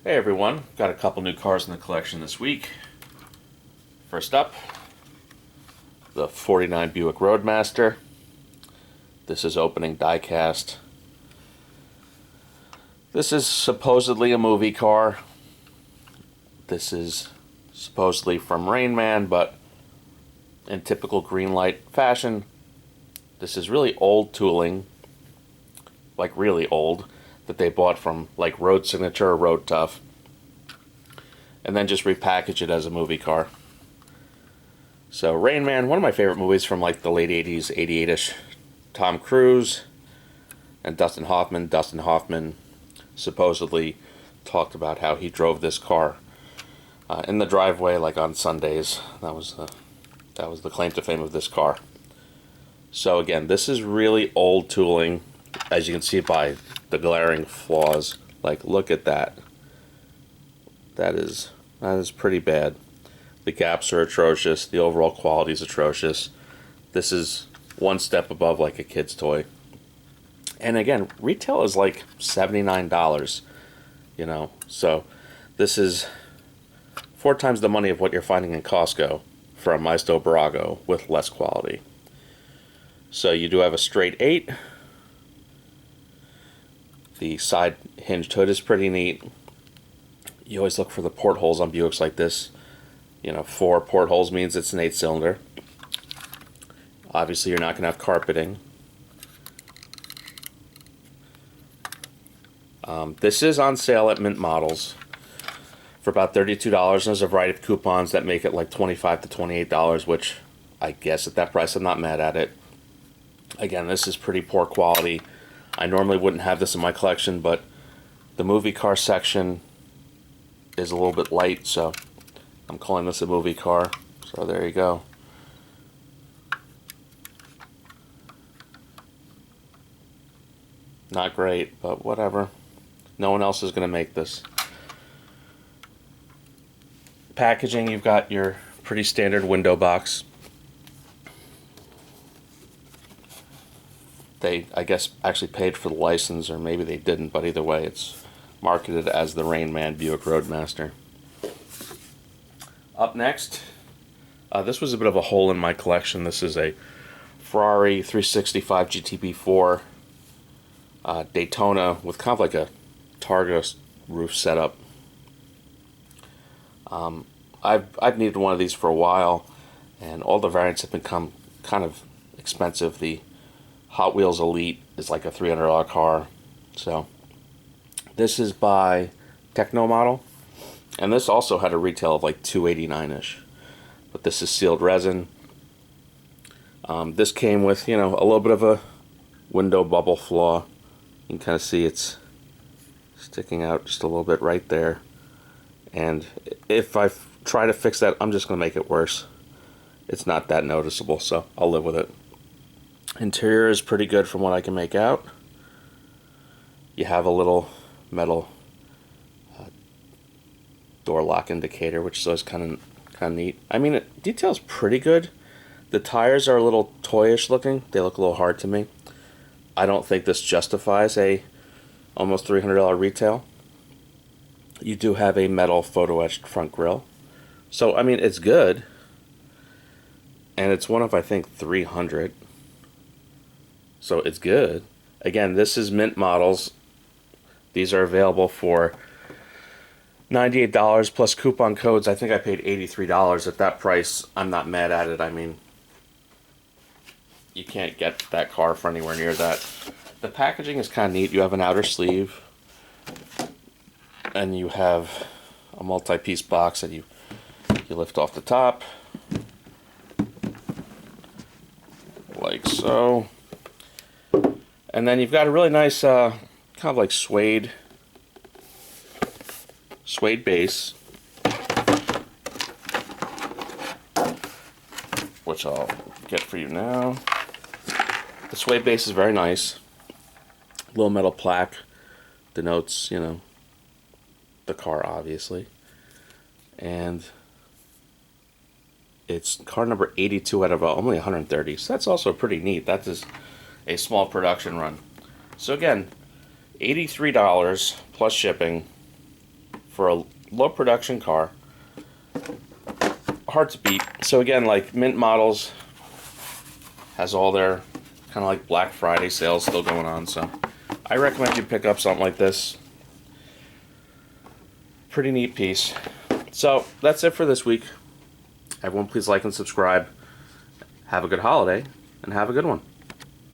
Hey everyone, got a couple new cars in the collection this week. First up, the 49 Buick Roadmaster. This is opening diecast. This is supposedly a movie car. This is supposedly from Rain Man, but in typical Greenlight fashion, this is really old tooling, like really old, that they bought from like Road Signature or Road Tough, and then just repackage it as a movie car. So Rain Man, one of my favorite movies from like the late 80s, 88ish. Tom Cruise and Dustin Hoffman. Dustin Hoffman supposedly talked about how he drove this car in the driveway like on Sundays. That was the claim to fame of this car. So again, this is really old tooling, as you can see by the glaring flaws. Like, look at that. That is pretty bad. The gaps are atrocious. The overall quality is atrocious. This is one step above like a kid's toy. And again, retail is like $79, you know. So this is 4 times the money of what you're finding in Costco from Maisto Barago with less quality. So you do have a straight 8. The side hinged hood is pretty neat. You always look for the portholes on Buicks like this. You know, 4 portholes means it's an 8-cylinder. Obviously, you're not going to have carpeting. This is on sale at Mint Models for about $32, and there's a variety of coupons that make it like $25 to $28, which I guess at that price I'm not mad at it. Again, this is pretty poor quality. I normally wouldn't have this in my collection, but the movie car section is a little bit light, so I'm calling this a movie car. So there you go. Not great, but whatever. No one else is going to make this. Packaging, you've got your pretty standard window box. They, I guess, actually paid for the license, or maybe they didn't, but either way, it's marketed as the Rain Man Buick Roadmaster. Up next, this was a bit of a hole in my collection. This is a Ferrari 365 GTB 4 Daytona with kind of like a Targa roof setup. I've needed one of these for a while, and all the variants have become kind of expensive. The Hot Wheels Elite is like a $300 car. So this is by TechnoModel, and this also had a retail of like $289-ish, but this is sealed resin. This came with, you know, a little bit of a window bubble flaw. You can kind of see it's sticking out just a little bit right there, and if I try to fix that, I'm just going to make it worse. It's not that noticeable, so I'll live with it. Interior is pretty good from what I can make out. You have a little metal door lock indicator, which is always kind of neat. I mean, it details pretty good. The tires are a little toyish looking. They look a little hard to me. I don't think this justifies a almost $300 retail. You do have a metal photo etched front grille, so I mean, it's good, and it's one of, I think, 300. So it's good. Again, this is Mint Models. These are available for $98 plus coupon codes. I think I paid $83 at that price. I'm not mad at it. I mean, you can't get that car for anywhere near that. The packaging is kind of neat. You have an outer sleeve, and you have a multi-piece box that you lift off the top, like so. And then you've got a really nice, kind of like suede base, which I'll get for you now. The suede base is very nice. Little metal plaque denotes, you know, the car, obviously. And it's car number 82 out of only 130, so that's also pretty neat. That is a small production run. So again, $83 plus shipping for a low production car. Hard to beat. So again, like Mint Models has all their kind of like Black Friday sales still going on, so I recommend you pick up something like this. Pretty neat piece. So that's it for this week. Everyone please like and subscribe. Have a good holiday and have a good one.